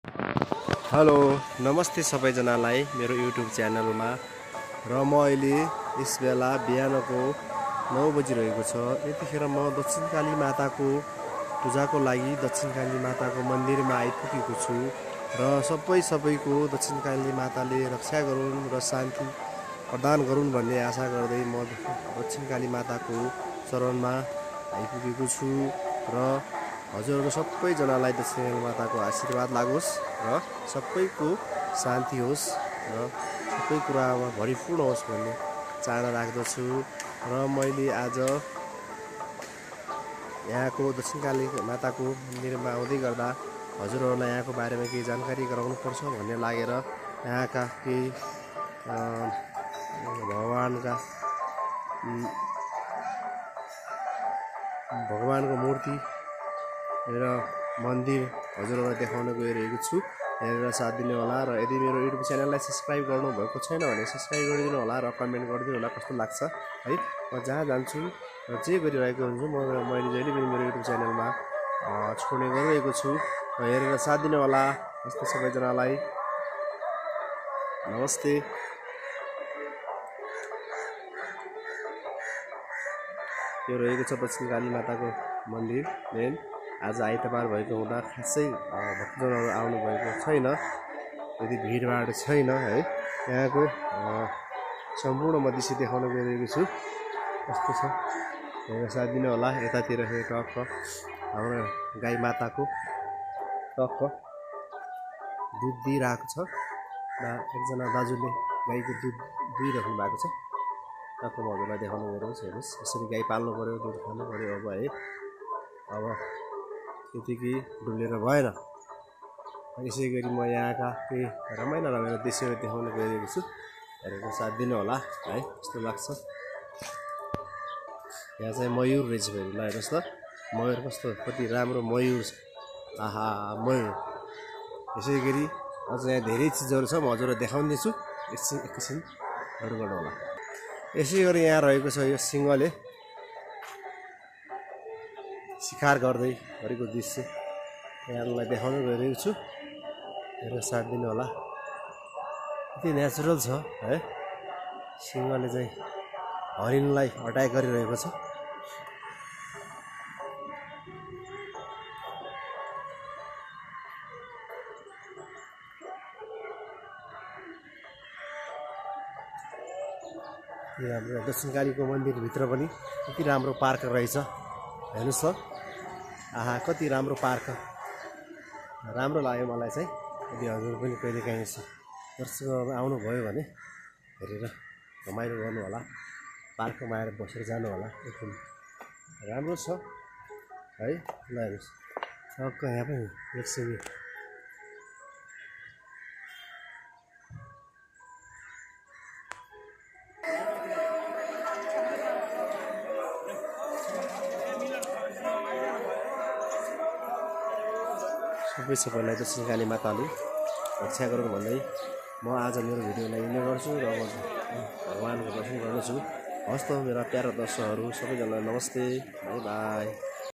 Hello नमस्ते सबैजनालाई मेरो युट्युब च्यानलमा र म अहिले यस बेला बिहानको 9 बजिरहेको छ। यतिखेर म दक्षिणकाली माताको पूजाको लागि दक्षिणकाली माताको मन्दिरमा आइपुगेको छु र सबैको दक्षिणकाली माताले रक्षा गरून् र शान्ति प्रदान गरून् भन्ने आशा गर्दै म दक्षिणकाली माताको चरणमा आइपुगेको छु र हजुरहरू सबैजनालाई दक्षिणकाली माताको आशीर्वाद लागोस् र सबैको शान्ति होस् र सबै कुरामा भरिपूर्ण होस् भन्ने चाहना राख्दछु। र मैले आज यहाँको दक्षिणकाली माताको मन्दिरमा आउँदै गर्दा हजुरहरूलाई यहाँको बारेमा केही जानकारी गराउनुपर्छ भन्ने लागेर यहाँका केही भगवानको मूर्ति र मन्दिर हजुरहरूलाई देखाउन गइरहेको छु। हेरेर साथ दिनु होला र यदि मेरो युट्युब च्यानललाई सब्स्क्राइब गर्नुभएको छैन भने सब्स्क्राइब गरिदिनु होला र कमेन्ट गरिदिनु होला कस्तो लाग्छ है। म जहाँ जान्छु र जे गरिरहेको हुन्छु मैले जहिले पनि मेरो युट्युब च्यानलमा छोड्ने गरिरहेको छु र हेरेर साथ दिनु होला। यस्तो सबैजनालाई नमस्ते। यो रहेको छ दक्षिणकाली माताको मन्दिर मेन। आज आइतबार भएको हुँदा खासै भक्तजनहरू आउनु भएको छैन, यदि भिडभाड छैन है। यहाँको सम्पूर्ण म दृश्य देखाउन गइरहेको छु। कस्तो छ हेरेर साथ दिनु होला। यतातिर टक्क हाम्रो गाई माताको टक्क दुध दिइरहेको छ र एकजना दाजुले गाईको दुध दिइराख्नु भएको छ। टक्क म हजुरलाई देखाउन गइरहेको छु। हेर्नुहोस् यसरी गाई पाल्नु पऱ्यो, दुध खानु पऱ्यो अब है। अब त्यतिकै डुलेर भएन। यसै गरी म यहाँका केही रमाइलो दृश्यहरू देखाउन गइरहेको छु। हेरेर साथ दिनु होला है। यस्तो लाग्छ यहाँ चाहिँ मयूर रहेछ फेरि। ल हेर्नुहोस् त मयूर कस्तो कति राम्रो मयूर छ। आहा मयूर। यसै गरी अझ यहाँ धेरै चिजहरू छ, म हजुरलाई देखाउँदैछु। एकछिन गर्नु होला। यसै गरी यहाँ रहेको छ यो सिंहले शिकार गर्दै गरेको दृश्य यहाँलाई देखाउन गइरहेको छु। हेरेर साथ दिनु होला। यति नेचुरल छ है। सिंहले चाहिँ हरिणलाई अट्याक गरिरहेको छ। हाम्रो दक्षिणकालीको मन्दिरभित्र पनि कति राम्रो पार्क रहेछ। हेर्नुहोस् त आहा कति राम्रो पार्क। राम्रो लाग्यो मलाई चाहिँ। यदि हजुर पनि कहिलेकाहीँ दर्शकहरू आउनुभयो भने हेरेर रमाइलो गर्नु होला। पार्कमा आएर बसेर जानु होला। एकदम राम्रो छ है। ल हेर्नुहोस् टक्क यहाँ पनि एकछिन सबैलाई दक्षिणकाली माताले रक्षा गरौँ भन्दै म आज मेरो भिडियोलाई यिनै गर्छु र म भगवानको दर्शन गर्नेछु। हस् त मेरा प्यारा दर्शकहरू सबैजनालाई नमस्ते, बाई बाई।